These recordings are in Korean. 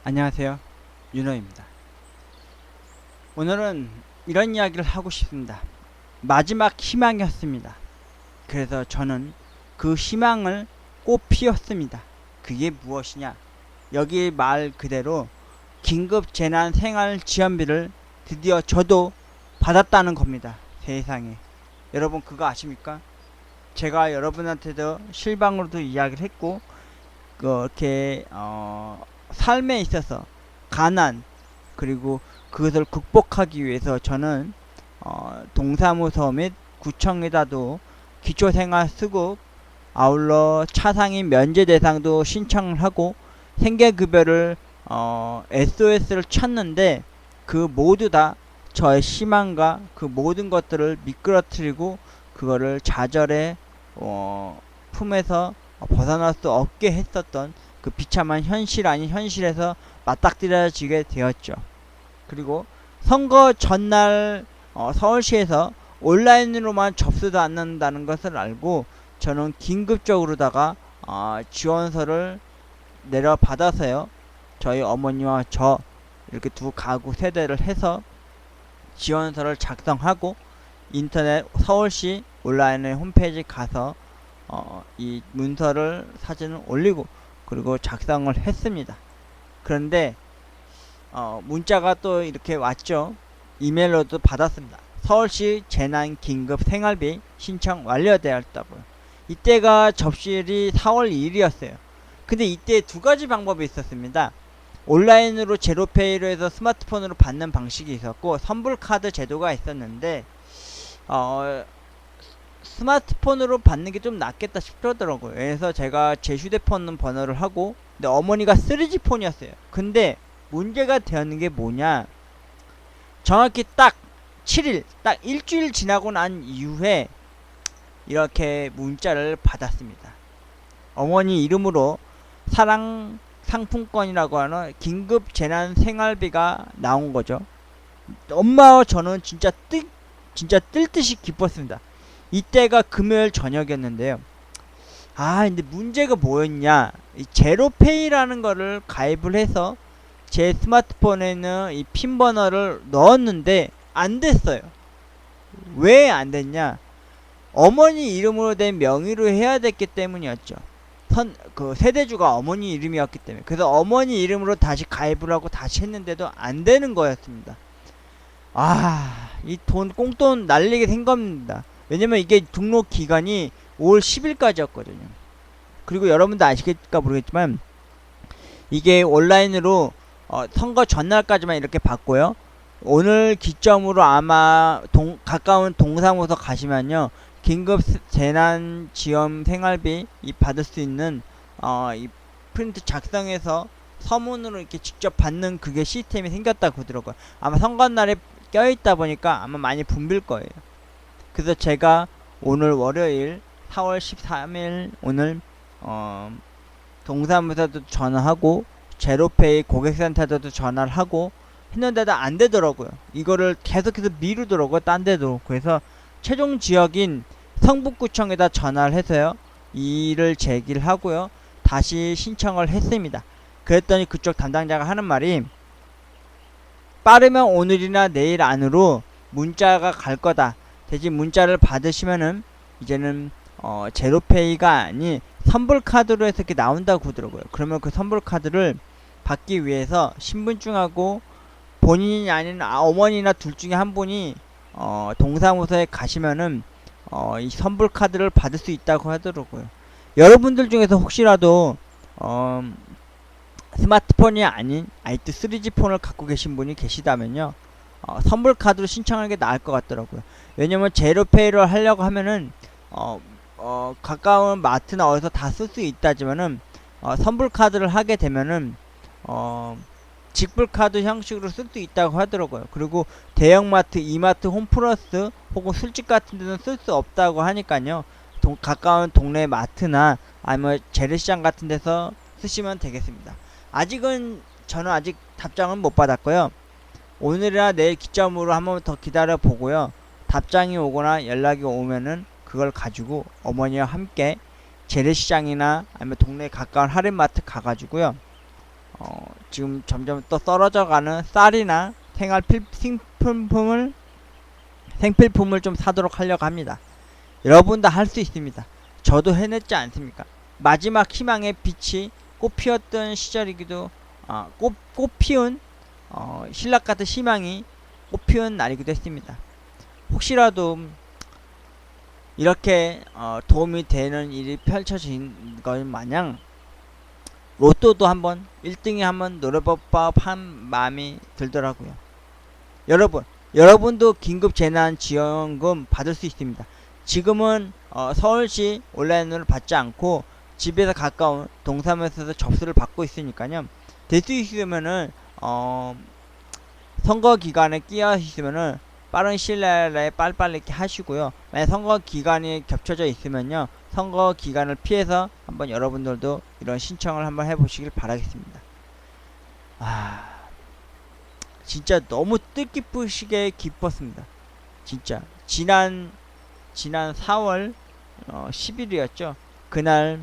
안녕하세요, 윤호입니다. 오늘은 이런 이야기를 하고 싶습니다. 마지막 희망이었습니다. 그래서 저는 그 희망을 꽃 피웠습니다. 그게 무엇이냐? 여기 말 그대로 긴급 재난 생활 지원비를 드디어 저도 받았다는 겁니다. 세상에. 여러분 그거 아십니까? 제가 여러분한테도 실방으로도 이야기를 했고, 그렇게 삶에 있어서 가난, 그리고 그것을 극복하기 위해서 저는 동사무소 및 구청에다도 기초생활수급, 아울러 차상위 면제 대상도 신청을 하고 생계급여를 SOS를 쳤는데, 그 모두 다 저의 희망과 그 모든 것들을 미끄러뜨리고 그거를 좌절의 품에서 벗어날 수 없게 했었던 그 비참한 현실 아닌 현실에서 맞닥뜨려지게 되었죠. 그리고 선거 전날 서울시에서 온라인으로만 접수도 않는다는 것을 알고 저는 긴급적으로다가 지원서를 내려받아서요, 저희 어머니와 저 이렇게 두 가구 세대를 해서 지원서를 작성하고 인터넷 서울시 온라인의 홈페이지 가서 이 문서를 사진을 올리고 그리고 작성을 했습니다. 그런데 문자가 또 이렇게 왔죠. 이메일로도 받았습니다. 서울시 재난 긴급 생활비 신청 완료되었다고요. 이때가 접수일이 4월 2일이었어요. 근데 이때 두 가지 방법이 있었습니다. 온라인으로 제로페이로 해서 스마트폰으로 받는 방식이 있었고, 선불카드 제도가 있었는데 스마트폰으로 받는 게 좀 낫겠다 싶더라고요. 그래서 제가 제 휴대폰 번호를 하고, 근데 어머니가 3G 폰이었어요. 근데 문제가 되었는 게 뭐냐, 정확히 딱 7일, 딱 일주일 지나고 난 이후에 이렇게 문자를 받았습니다. 어머니 이름으로 사랑 상품권이라고 하는 긴급 재난 생활비가 나온 거죠. 엄마와 저는 진짜 뜰 듯이 기뻤습니다. 이때가 금요일 저녁이었는데요. 근데 문제가 뭐였냐, 이 제로페이라는 거를 가입을 해서 제 스마트폰에는 이 핀 번호를 넣었는데 안 됐어요. 왜 안 됐냐? 어머니 이름으로 된 명의로 해야 됐기 때문이었죠. 그 세대주가 어머니 이름이었기 때문에. 그래서 어머니 이름으로 다시 가입을 하고 다시 했는데도 안 되는 거였습니다. 이 꽁돈 날리게 된 겁니다. 왜냐면 이게 등록 기간이 5월 10일까지였거든요. 그리고 여러분도 아시겠까 모르겠지만 이게 온라인으로 선거 전날까지만 이렇게 받고요. 오늘 기점으로 아마 가까운 동사무소 가시면요, 긴급 재난 지원 생활비 받을 수 있는 이 프린트 작성해서 서문으로 이렇게 직접 받는 그게 시스템이 생겼다고 그러더라고요. 아마 선거날에 껴있다 보니까 아마 많이 붐빌 거예요. 그래서 제가 오늘 월요일 4월 13일 오늘 동사무소도 전화하고 제로페이 고객센터도 전화를 하고 했는데도 안 되더라고요. 이거를 계속해서 미루더라고요, 딴 데도. 그래서 최종 지역인 성북구청에다 전화를 해서요, 이를 제기를 하고요, 다시 신청을 했습니다. 그랬더니 그쪽 담당자가 하는 말이, 빠르면 오늘이나 내일 안으로 문자가 갈 거다. 대신 문자를 받으시면은 이제는 제로페이가 아닌 선불카드로 해서 이렇게 나온다고 그러더라고요. 그러면 그 선불카드를 받기 위해서 신분증하고 본인이 아닌 어머니나 둘 중에 한 분이 동사무소에 가시면은 이 선불카드를 받을 수 있다고 하더라고요. 여러분들 중에서 혹시라도 스마트폰이 아닌 아이트 3G 폰을 갖고 계신 분이 계시다면요, 선불카드로 신청하는 게 나을 것 같더라고요. 왜냐면 제로페이로 하려고 하면은 가까운 마트나 어디서 다 쓸 수 있다지만은 선불카드를 하게 되면은 직불카드 형식으로 쓸 수 있다고 하더라고요. 그리고 대형마트, 이마트, 홈플러스 혹은 술집 같은 데는 쓸 수 없다고 하니까요, 가까운 동네 마트나 아니면 재래시장 같은 데서 쓰시면 되겠습니다. 저는 아직 답장은 못 받았고요. 오늘이나 내일 기점으로 한번 더 기다려 보고요, 답장이 오거나 연락이 오면은 그걸 가지고 어머니와 함께 재래시장이나 아니면 동네 가까운 할인마트 가가지고요, 지금 점점 또 떨어져가는 쌀이나 생필품을 좀 사도록 하려고 합니다. 여러분도 할 수 있습니다. 저도 해냈지 않습니까? 마지막 희망의 빛이 꽃피웠던 시절이기도 꽃피운 신라 같은 희망이 꽃피운 날이기도 했습니다. 혹시라도 이렇게 도움이 되는 일이 펼쳐진 것 마냥 로또도 한번 1등에 한번 노려볼법한 마음이 들더라고요. 여러분도 긴급재난지원금 받을 수 있습니다. 지금은 서울시 온라인으로 받지 않고 집에서 가까운 동사무소에서 접수를 받고 있으니까요. 될 수 있으면은 선거 기간에 끼어 있으면은 빠른 시일 내에 빨리빨리 이렇게 하시고요. 만약 선거 기간이 겹쳐져 있으면요, 선거 기간을 피해서 한번 여러분들도 이런 신청을 한번 해보시길 바라겠습니다. 진짜 너무 뜻깊으시게 기뻤습니다. 진짜 지난 4월 10일이었죠. 그날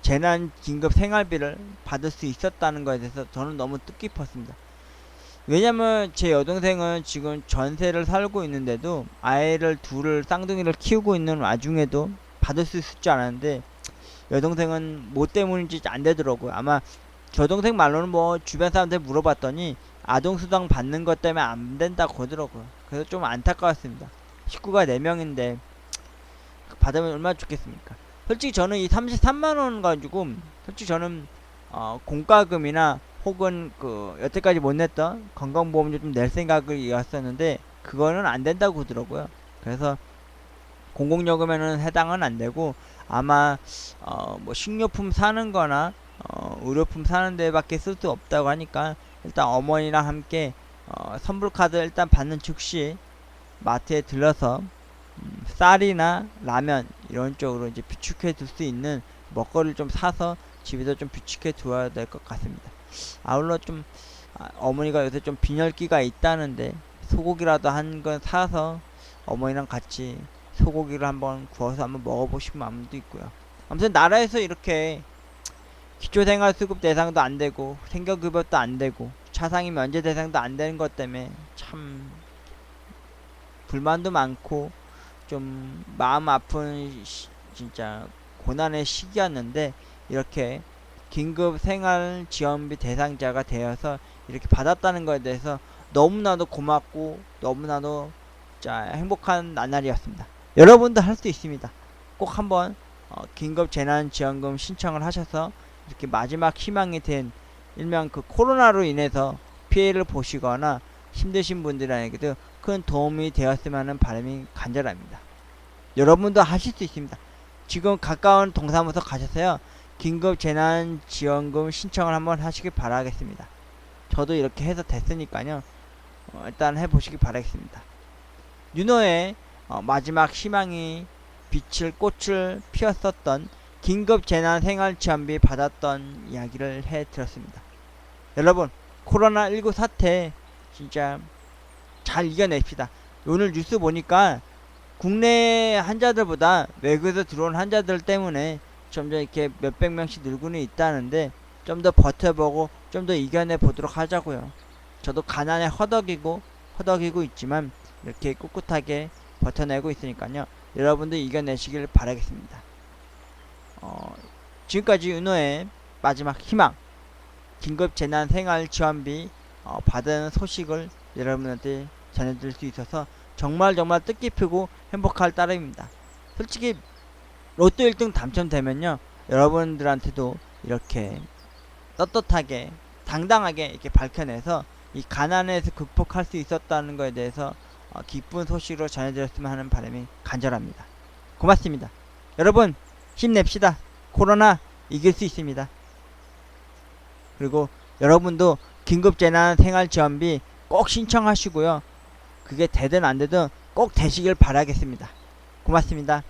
재난 긴급 생활비를 받을 수 있었다는 것에 대해서 저는 너무 뜻깊었습니다. 왜냐면 제 여동생은 지금 전세를 살고 있는데도 아이를 둘을 쌍둥이를 키우고 있는 와중에도 받을 수 있을 줄 알았는데, 여동생은 뭐 때문인지 안 되더라고요. 아마 저 동생 말로는 뭐 주변 사람들 물어봤더니 아동수당 받는 것 때문에 안 된다고 하더라고요. 그래서 좀 안타까웠습니다. 식구가 4명인데 받으면 얼마나 좋겠습니까? 솔직히 저는 이 33만원 가지고 솔직히 저는 공과금이나 혹은 여태까지 못 냈던 건강보험료 좀 낼 생각이었었는데 그거는 안 된다고 하더라고요. 그래서 공공요금에는 해당은 안 되고 아마 뭐 식료품 사는 거나 의료품 사는 데밖에 쓸 수 없다고 하니까 일단 어머니랑 함께 선불카드 일단 받는 즉시 마트에 들러서 쌀이나 라면 이런 쪽으로 이제 비축해 둘 수 있는 먹거리를 좀 사서 집에서 좀 비축해 두어야 될 것 같습니다. 아울러 좀 어머니가 요새 좀 빈혈기가 있다는데 소고기라도 한 건 사서 어머니랑 같이 소고기를 한번 구워서 한번 먹어보시고 마음도 있고요. 아무튼 나라에서 이렇게 기초생활수급 대상도 안 되고 생계급여도 안 되고 차상위 면제 대상도 안 되는 것 때문에 참 불만도 많고 좀 마음 아픈 진짜 고난의 시기였는데, 이렇게 긴급 생활 지원비 대상자가 되어서 이렇게 받았다는 것에 대해서 너무나도 고맙고 너무나도 행복한 나날이었습니다. 여러분도 할 수 있습니다. 꼭 한번 긴급 재난지원금 신청을 하셔서 이렇게 마지막 희망이 된 일명 코로나로 인해서 피해를 보시거나 힘드신 분들에게도 큰 도움이 되었으면 하는 바람이 간절합니다. 여러분도 하실 수 있습니다. 지금 가까운 동사무소 가셔서요, 긴급 재난지원금 신청을 한번 하시길 바라겠습니다. 저도 이렇게 해서 됐으니까요, 일단 해보시기 바라겠습니다. 윤호의 마지막 희망이 꽃을 피웠었던 긴급 재난 생활 지원비 받았던 이야기를 해드렸습니다. 여러분, 코로나19 사태 진짜 잘 이겨냅시다. 오늘 뉴스 보니까 국내 환자들보다 외국에서 들어온 환자들 때문에 점점 이렇게 몇백 명씩 늘고는 있다는데 좀 더 버텨보고 좀 더 이겨내 보도록 하자고요. 저도 가난에 허덕이고 있지만 이렇게 꿋꿋하게 버텨내고 있으니까요. 여러분도 이겨내시길 바라겠습니다. 지금까지 윤호의 마지막 희망 긴급 재난 생활 지원비 받은 소식을 여러분한테 전해드릴 수 있어서 정말 뜻깊고 행복할 따름입니다. 솔직히 로또 1등 당첨되면요, 여러분들한테도 이렇게 떳떳하게 당당하게 이렇게 밝혀내서 이 가난에서 극복할 수 있었다는 것에 대해서 기쁜 소식으로 전해드렸으면 하는 바람이 간절합니다. 고맙습니다. 여러분 힘냅시다. 코로나 이길 수 있습니다. 그리고 여러분도 긴급재난 생활지원비 꼭 신청하시고요. 그게 되든 안 되든 꼭 되시길 바라겠습니다. 고맙습니다.